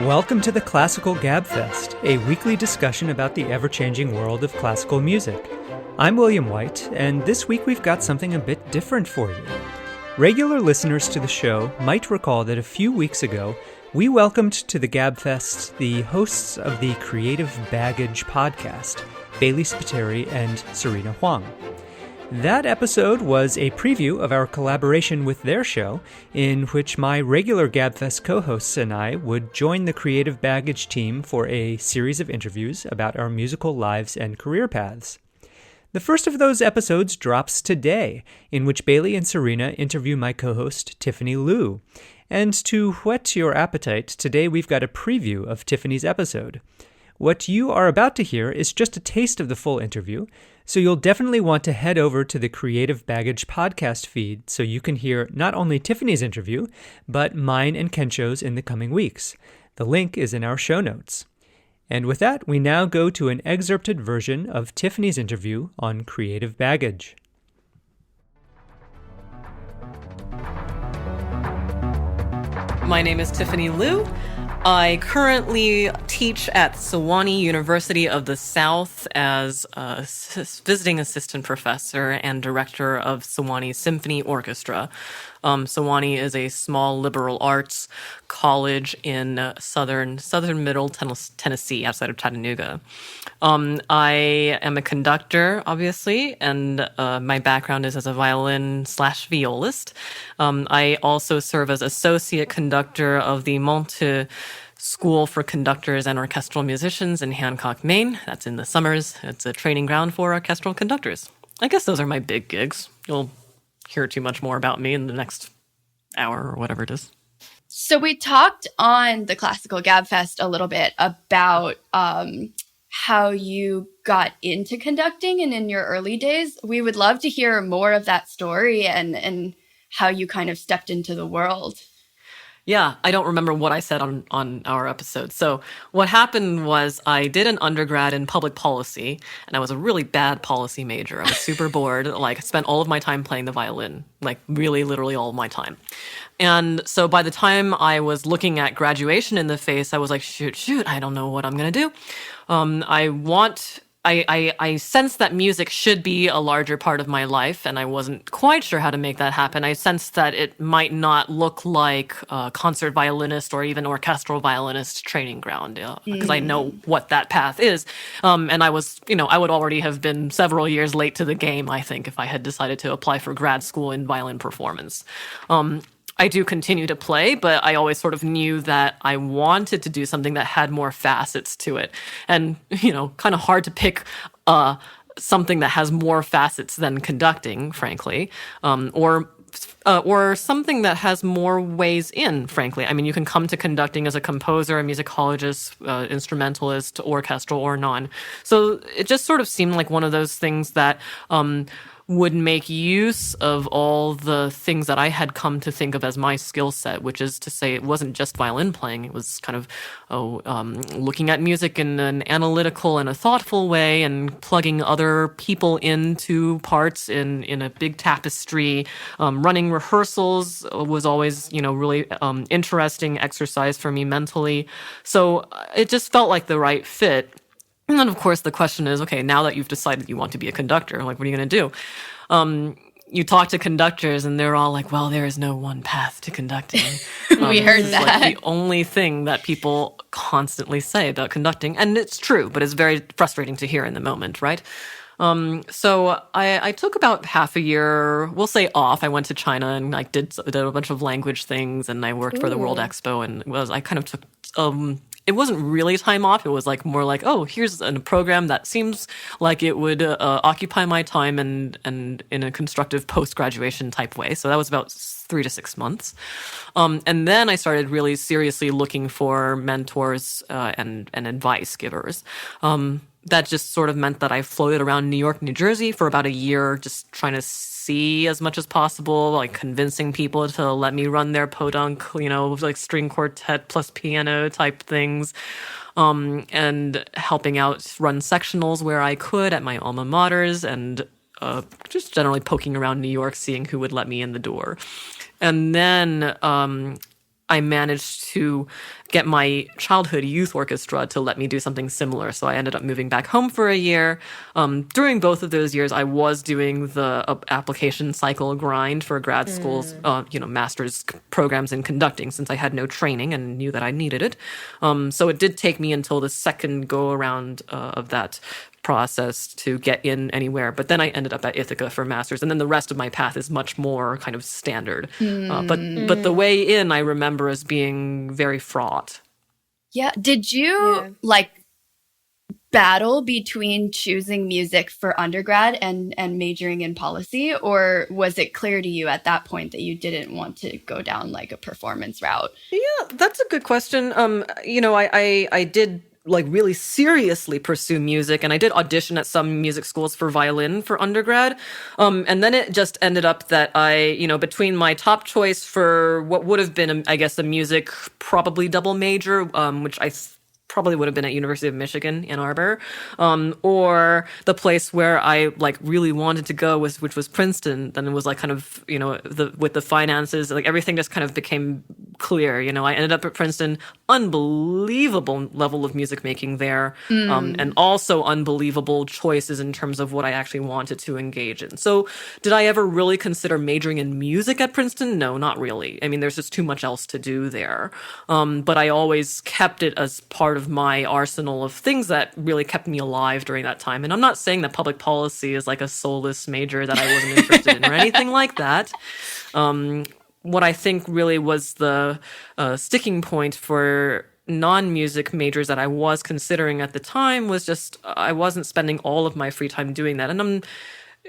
Welcome to the Classical Gabfest, a weekly discussion about the ever-changing world of classical music. I'm William White, and this week we've got something a bit different for you. Regular listeners to the show might recall that a few weeks ago, we welcomed to the Gabfest the hosts of the Creative Baggage podcast, Bailey Spiteri and Serena Huang. That episode was a preview of our collaboration with their show, in which my regular Gabfest co-hosts and I would join the Creative Baggage team for a series of interviews about our musical lives and career paths. The first of those episodes drops today, in which Bailey and Serena interview my co-host Tiffany Liu. And to whet your appetite, today we've got a preview of Tiffany's episode. What you are about to hear is just a taste of the full interview, so you'll definitely want to head over to the Creative Baggage podcast feed so you can hear not only Tiffany's interview, but mine and Kensho's in the coming weeks. The link is in our show notes. And with that, we now go to an excerpted version of Tiffany's interview on Creative Baggage. My name is Tiffany Liu. I currently teach at Sewanee University of the South as a visiting assistant professor and director of Sewanee Symphony Orchestra. Sewanee is a small liberal arts college in southern middle Tennessee, outside of Chattanooga. I am a conductor, obviously, and my background is as a violin/violist. I also serve as associate conductor of the Monte School for Conductors and Orchestral Musicians in Hancock, Maine. That's in the summers. It's a training ground for orchestral conductors. I guess those are my big gigs. You'll hear too much more about me in the next hour or whatever it is. So we talked on the Classical Gabfest a little bit about how you got into conducting and in your early days. We would love to hear more of that story and how you kind of stepped into the world. Yeah, I don't remember what I said on our episode. So what happened was I did an undergrad in public policy, and I was a really bad policy major. I was super bored. I spent all of my time playing the violin, really literally all of my time. And so by the time I was looking at graduation in the face, I was like, shoot, I don't know what I'm going to do. I sensed that music should be a larger part of my life, and I wasn't quite sure how to make that happen. I sensed that it might not look like a concert violinist or even orchestral violinist training ground, because I know what that path is. And I was, I would already have been several years late to the game, I think, if I had decided to apply for grad school in violin performance. I do continue to play, but I always sort of knew that I wanted to do something that had more facets to it. And, kind of hard to pick something that has more facets than conducting, frankly, or something that has more ways in, frankly. I mean, you can come to conducting as a composer, a musicologist, instrumentalist, orchestral or non. So it just sort of seemed like one of those things that would make use of all the things that I had come to think of as my skill set, which is to say it wasn't just violin playing. It was kind of looking at music in an analytical and a thoughtful way and plugging other people into parts in a big tapestry. Running rehearsals was always, really interesting exercise for me mentally. So it just felt like the right fit. And then, of course, the question is, okay, now that you've decided you want to be a conductor, what are you going to do? You talk to conductors, and they're all like, well, there is no one path to conducting. We heard that. The only thing that people constantly say about conducting. And it's true, but it's very frustrating to hear in the moment, right? So I took about half a year, we'll say off. I went to China and did a bunch of language things, and I worked for the World Expo, and I kind of took it wasn't really time off. It was more like, oh, here's a program that seems like it would occupy my time and in a constructive post-graduation type way. So that was about 3 to 6 months. And then I started really seriously looking for mentors and advice givers. That just sort of meant that I floated around New York, New Jersey for about a year, just trying to see as much as possible, convincing people to let me run their podunk, string quartet plus piano type things, and helping out run sectionals where I could at my alma maters, and just generally poking around New York, seeing who would let me in the door. And then I managed to get my childhood youth orchestra to let me do something similar. So I ended up moving back home for a year. During both of those years, I was doing the application cycle grind for grad schools, master's programs in conducting, since I had no training and knew that I needed it. So it did take me until the second go around of that process to get in anywhere. But then I ended up at Ithaca for master's, and then the rest of my path is much more kind of standard. But the way in, I remember as being very fraught. Yeah. Did you battle between choosing music for undergrad and majoring in policy, or was it clear to you at that point that you didn't want to go down like a performance route? Yeah, that's a good question. I did really seriously pursue music, and I did audition at some music schools for violin for undergrad. And then it just ended up that between my top choice for what would have been, I guess, a music probably double major, which I probably would have been at University of Michigan, Ann Arbor, or the place where I really wanted to go which was Princeton. Then it was with the finances, everything just kind of became clear. I ended up at Princeton, unbelievable level of music making there, and also unbelievable choices in terms of what I actually wanted to engage in. So did I ever really consider majoring in music at Princeton? No, not really. I mean, there's just too much else to do there. But I always kept it as part of my arsenal of things that really kept me alive during that time. And I'm not saying that public policy is like a soulless major that I wasn't interested in or anything like that. What I think really was the sticking point for non-music majors that I was considering at the time was just I wasn't spending all of my free time doing that. And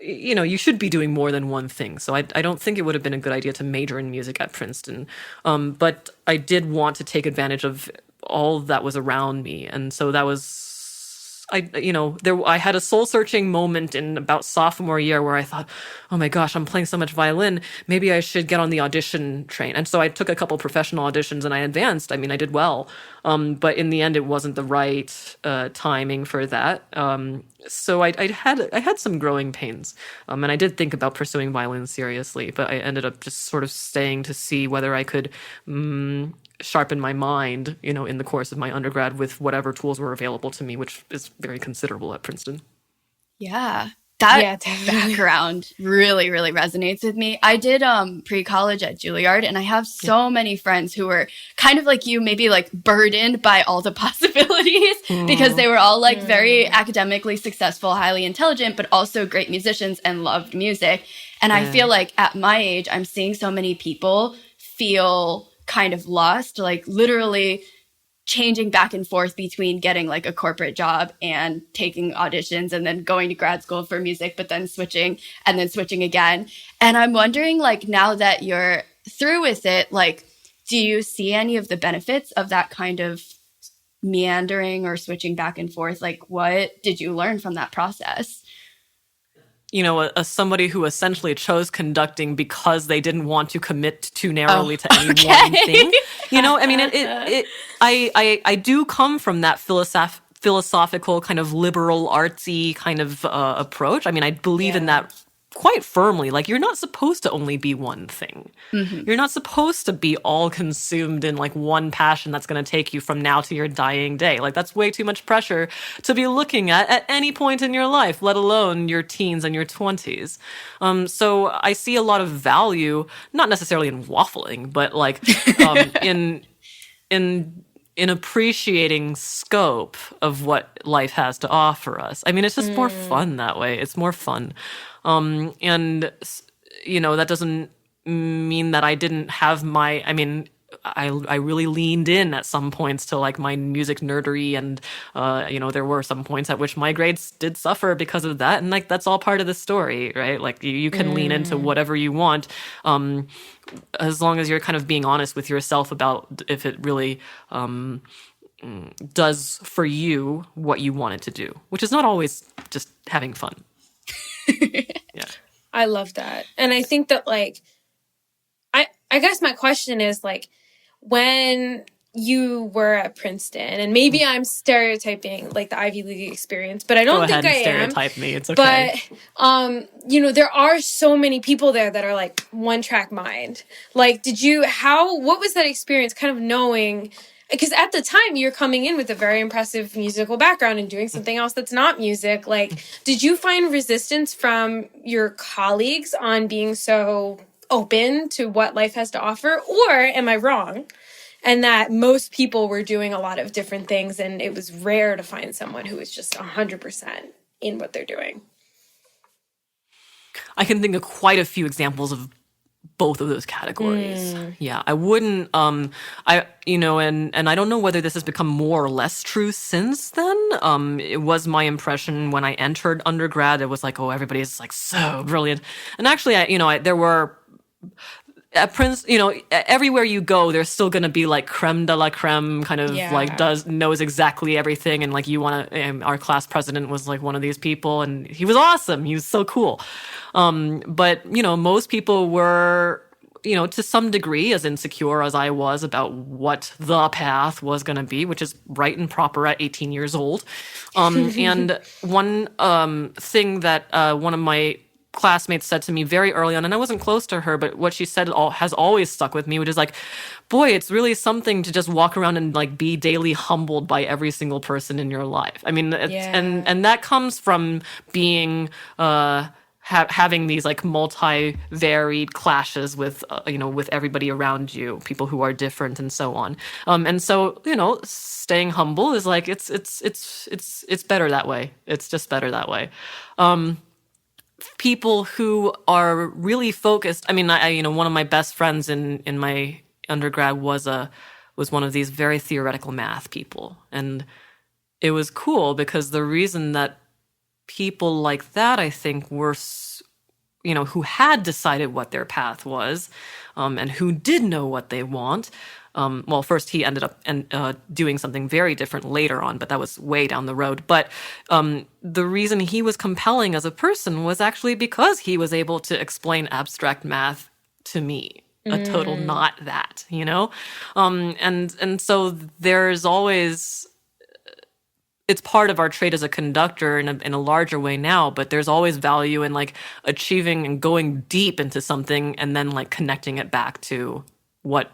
you should be doing more than one thing. So I don't think it would have been a good idea to major in music at Princeton. But I did want to take advantage of all that was around me. And so that was, I had a soul searching moment in about sophomore year where I thought, oh my gosh, I'm playing so much violin. Maybe I should get on the audition train. And so I took a couple professional auditions and I advanced. I mean, I did well. But in the end, it wasn't the right timing for that. So I had some growing pains. And I did think about pursuing violin seriously, but I ended up just sort of staying to see whether I could sharpen my mind, in the course of my undergrad with whatever tools were available to me, which is very considerable at Princeton. Yeah. That background really, really resonates with me. I did pre-college at Juilliard, and I have so many friends who were kind of like you, maybe burdened by all the possibilities because they were all very academically successful, highly intelligent, but also great musicians and loved music. And I feel like at my age, I'm seeing so many people feel kind of lost, literally changing back and forth between getting a corporate job and taking auditions and then going to grad school for music, but then switching and then switching again. And I'm wondering, now that you're through with it, do you see any of the benefits of that kind of meandering or switching back and forth? What did you learn from that process? As somebody who essentially chose conducting because they didn't want to commit too narrowly to any one thing. I mean, I do come from that philosophical kind of liberal artsy kind of approach. I mean, I believe in that quite firmly. You're not supposed to only be one thing. You're not supposed to be all consumed in one passion that's going to take you from now to your dying day. That's way too much pressure to be looking at any point in your life, let alone your teens and your 20s. So I see a lot of value, not necessarily in waffling, but in appreciating scope of what life has to offer us. I mean, it's just more fun that way. It's more fun. And that doesn't mean that I didn't have I really leaned in at some points to my music nerdery, and there were some points at which my grades did suffer because of that, and that's all part of the story, right? You can lean into whatever you want, as long as you're kind of being honest with yourself about if it really does for you what you want it to do, which is not always just having fun. Yeah, I love that. And I think that I guess my question is when you were at Princeton, and maybe I'm stereotyping like the Ivy League experience, but I don't think I am. Stereotype me. It's okay. But there are so many people there that are like one track mind. Like, what was that experience kind of knowing, because at the time you're coming in with a very impressive musical background and doing something else that's not music. Like, did you find resistance from your colleagues on being so open to what life has to offer? Or am I wrong? And that most people were doing a lot of different things, and it was rare to find someone who was just 100% in what they're doing. I can think of quite a few examples of both of those categories. Yeah, I wouldn't, and I don't know whether this has become more or less true since then. It was my impression when I entered undergrad, it was like, oh, everybody's like so brilliant. And actually, there were, at Prince, everywhere you go, there's still going to be like creme de la creme, kind of knows exactly everything. And like our class president was like one of these people, and he was awesome. He was so cool. But most people were, to some degree as insecure as I was about what the path was going to be, which is right and proper at 18 years old. And one thing that one of my classmates said to me very early on, and I wasn't close to her, but what she said has always stuck with me, which is like, boy, it's really something to just walk around and like be daily humbled by every single person in your life. I mean, and that comes from being having these like multi-varied clashes with with everybody around you, people who are different and so on. And so staying humble is like it's better that way. It's just better that way. People who are really focused. I mean, one of my best friends in my undergrad was one of these very theoretical math people, and it was cool because the reason that people like that, I think, were, who had decided what their path was, and who did know what they want. Well, first he ended up doing something very different later on, but that was way down the road. But the reason he was compelling as a person was actually because he was able to explain abstract math to me, a total not that, and so there's always, it's part of our trade as a conductor in a larger way now, but there's always value in like achieving and going deep into something and then like connecting it back to what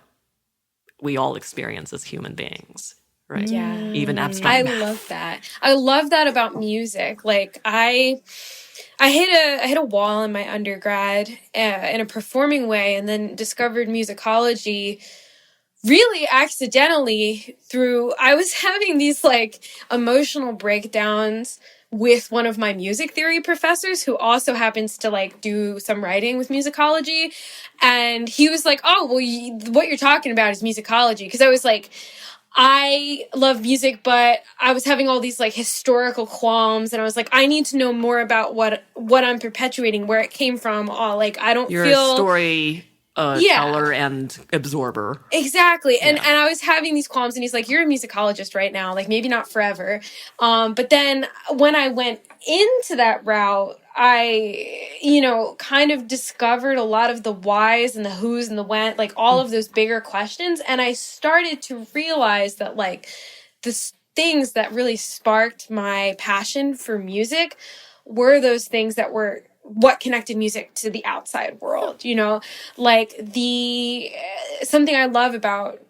we all experience as human beings, right? Yeah. Even abstract math. I love that. I love that about music. Like I hit a wall in my undergrad in a performing way, and then discovered musicology really accidentally I was having these like emotional breakdowns with one of my music theory professors who also happens to like do some writing with musicology. And he was like, oh, well, what you're talking about is musicology. Because I was like, I love music, but I was having all these like historical qualms, and I was like, I need to know more about what I'm perpetuating, where it came from. All like, I don't You're feel a story teller and absorber. Exactly. And I was having these qualms, and he's like, you're a musicologist right now, like maybe not forever. But then when I went into that route, I, kind of discovered a lot of the whys and the who's and the when, like all of those bigger questions. And I started to realize that like the things that really sparked my passion for music were those things that were what connected music to the outside world, like something I love about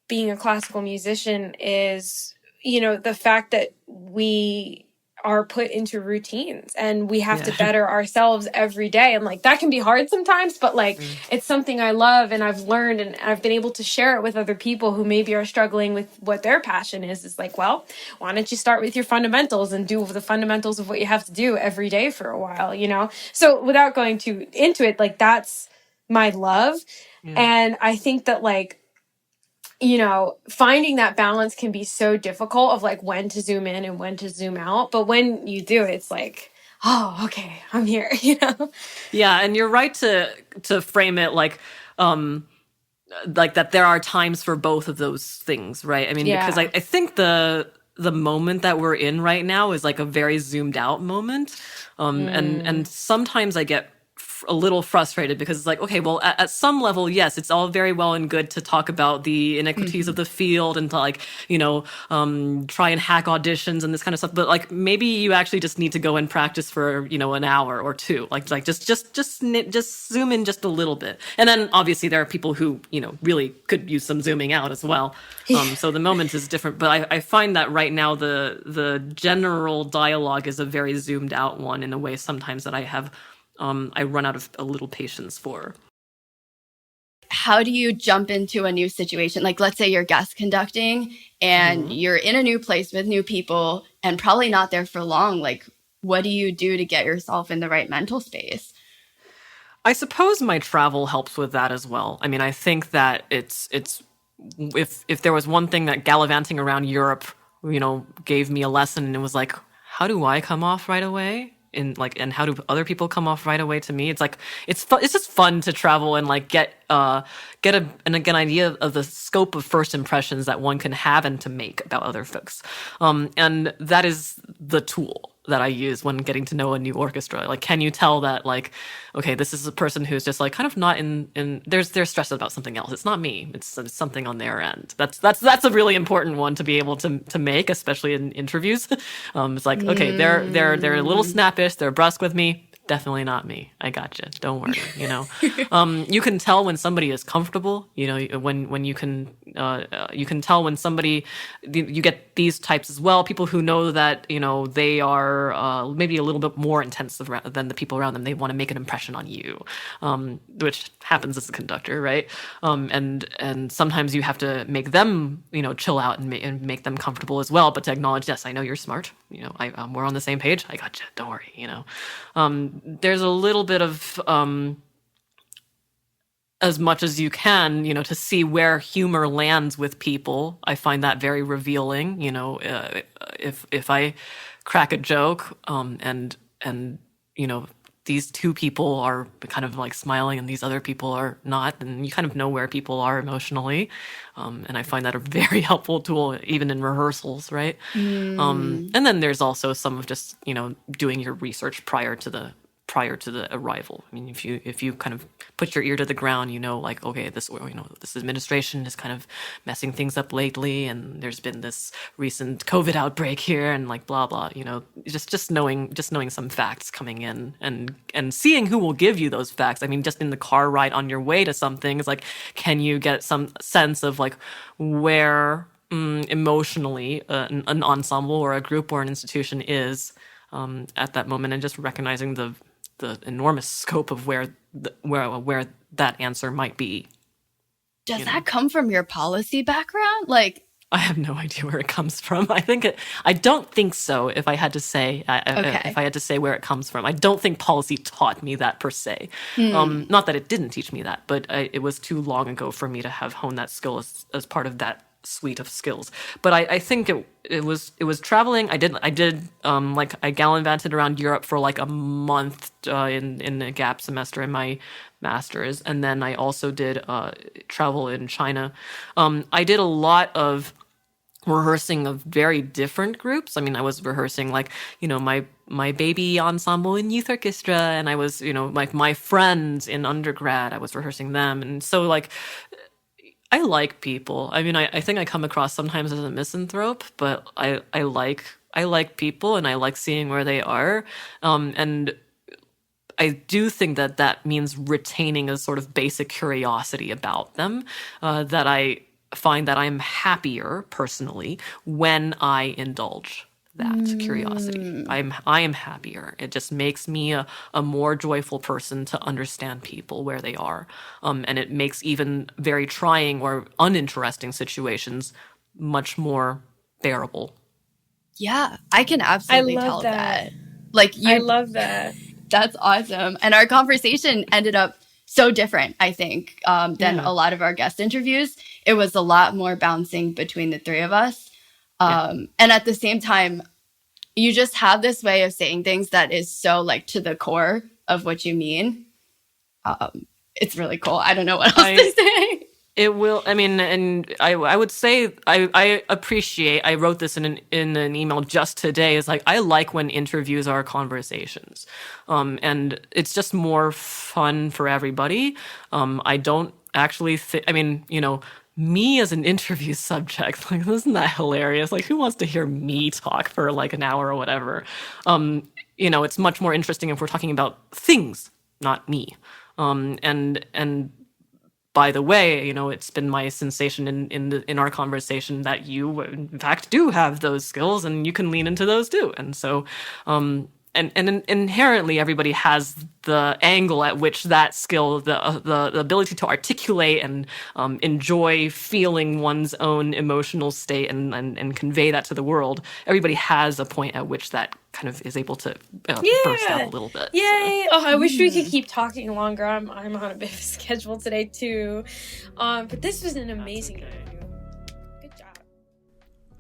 being a classical musician is, the fact that we are put into routines and we have to better ourselves every day. And like, that can be hard sometimes, but like, it's something I love, and I've learned, and I've been able to share it with other people who maybe are struggling with what their passion is like, well, why don't you start with your fundamentals and do the fundamentals of what you have to do every day for a while, So without going too into it, like that's my love. And I think that like, finding that balance can be so difficult of like when to zoom in and when to zoom out. But when you do, it's like, oh, okay, I'm here, Yeah, and you're right to frame it like that there are times for both of those things, right? I mean, because I think the moment that we're in right now is like a very zoomed out moment. And sometimes I get a little frustrated because it's like, okay, well, at some level, yes, it's all very well and good to talk about the inequities of the field and to like, try and hack auditions and this kind of stuff. But like, maybe you actually just need to go and practice for, an hour or two, just zoom in just a little bit. And then obviously there are people who, really could use some zooming out as well. So the moment is different, but I find that right now the general dialogue is a very zoomed out one in a way sometimes that I run out of a little patience for. How do you jump into a new situation? Like, let's say you're guest conducting and you're in a new place with new people and probably not there for long. Like, what do you do to get yourself in the right mental space? I suppose my travel helps with that as well. I mean, I think that it's if there was one thing that gallivanting around Europe, gave me a lesson, and it was like, how do I come off right away? And how do other people come off right away to me? It's like it's just fun to travel and like get an idea of the scope of first impressions that one can have and to make about other folks, and that is the tool that I use when getting to know a new orchestra. Like, can you tell that, like, okay, this is a person who's just like kind of not they're stressed about something else. It's not me. It's something on their end. That's a really important one to be able to make, especially in interviews. It's like, okay, they're a little snappish. They're brusque with me. Definitely not me. I gotcha. Don't worry. You can tell when somebody is comfortable. When you can tell when somebody, you get these types as well. People who know that they are maybe a little bit more intense than the people around them. They want to make an impression on you, which happens as a conductor, right? And sometimes you have to make them chill out and make them comfortable as well. But to acknowledge, yes, I know you're smart. We're on the same page. I gotcha. Don't worry. There's a little bit of as much as you can, to see where humor lands with people. I find that very revealing. If I crack a joke, and these two people are kind of like smiling and these other people are not, and you kind of know where people are emotionally. And I find that a very helpful tool, even in rehearsals, right? And then there's also some of just, doing your research prior to the arrival. I mean, if you kind of put your ear to the ground, like, okay, this administration is kind of messing things up lately, and there's been this recent COVID outbreak here, and like blah blah. Just knowing some facts coming in, and seeing who will give you those facts. I mean, just in the car ride on your way to something, it's like, can you get some sense of like where emotionally an ensemble or a group or an institution is at that moment, and just recognizing the enormous scope of where that answer might be. Does that come from your policy background? Like, I have no idea where it comes from. I don't think so. If I had to say, if I had to say where it comes from, I don't think policy taught me that per se. Not that it didn't teach me that, but it was too long ago for me to have honed that skill as part of that suite of skills. But I think it was traveling. I gallivanted around Europe for like a month in a gap semester in my master's, and then I also did travel in China. I did a lot of rehearsing of very different groups. I mean, I was rehearsing like my baby ensemble in youth orchestra, and I was like my friends in undergrad. I was rehearsing them, and so like, I like people. I mean, I think I come across sometimes as a misanthrope, but I like people, and I like seeing where they are. And I do think that means retaining a sort of basic curiosity about them, that I find that I'm happier personally when I indulge that curiosity. I am happier. It just makes me a more joyful person to understand people where they are. And it makes even very trying or uninteresting situations much more bearable. Yeah, I can absolutely tell that. Like, I love that. That's awesome. And our conversation ended up so different, I think, than a lot of our guest interviews. It was a lot more bouncing between the three of us. And at the same time, you just have this way of saying things that is so like to the core of what you mean. It's really cool. I don't know what else to say. It will. I mean, and I would say I appreciate. I wrote this in an email just today. Is like I like when interviews are conversations, and it's just more fun for everybody. I don't actually think. I mean, me as an interview subject, like, isn't that hilarious? Like, who wants to hear me talk for like an hour or whatever? It's much more interesting if we're talking about things, not me. And by the way, it's been my sensation in our conversation that you, in fact, do have those skills, and you can lean into those too. And so, and inherently, everybody has the angle at which that skill, the ability to articulate and enjoy feeling one's own emotional state and convey that to the world. Everybody has a point at which that kind of is able to burst out a little bit. Yay! So. Oh, I wish we could keep talking longer. I'm on a bit of a schedule today too, but this was an amazing interview. Good job.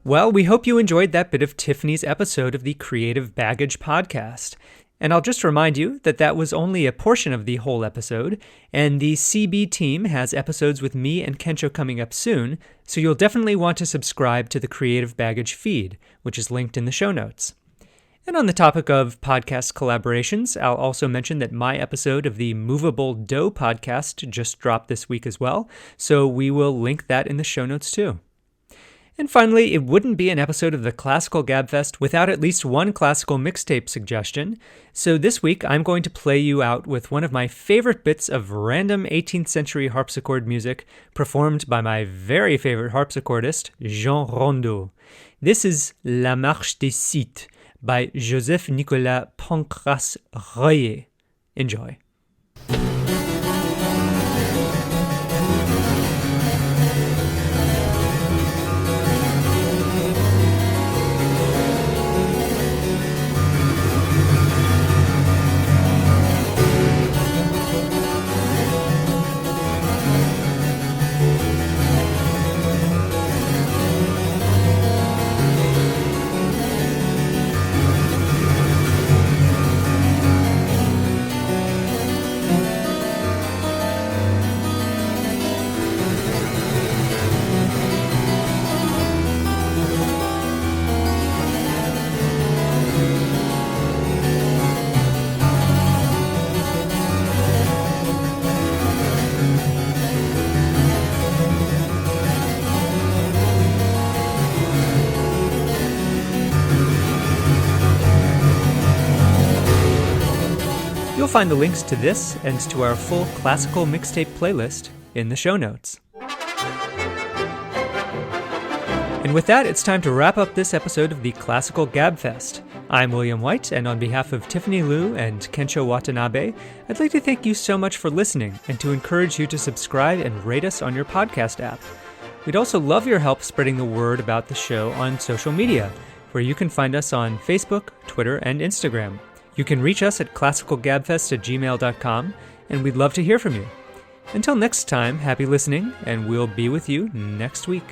Well, we hope you enjoyed that bit of Tiffany's episode of the Creative Baggage podcast. And I'll just remind you that that was only a portion of the whole episode, and the CB team has episodes with me and Kensho coming up soon, so you'll definitely want to subscribe to the Creative Baggage feed, which is linked in the show notes. And on the topic of podcast collaborations, I'll also mention that my episode of the Moveable Do podcast just dropped this week as well, so we will link that in the show notes too. And finally, it wouldn't be an episode of the Classical Gabfest without at least one classical mixtape suggestion. So this week, I'm going to play you out with one of my favorite bits of random 18th century harpsichord music performed by my very favorite harpsichordist, Jean Rondeau. This is La Marche des Scythes by Joseph-Nicolas Pancras-Royer. Enjoy. You'll find the links to this and to our full classical mixtape playlist in the show notes. And with that, it's time to wrap up this episode of the Classical Gabfest. I'm William White, and on behalf of Tiffany Liu and Kensho Watanabe, I'd like to thank you so much for listening and to encourage you to subscribe and rate us on your podcast app. We'd also love your help spreading the word about the show on social media, where you can find us on Facebook, Twitter, and Instagram. You can reach us at classicalgabfest@gmail.com, and we'd love to hear from you. Until next time, happy listening, and we'll be with you next week.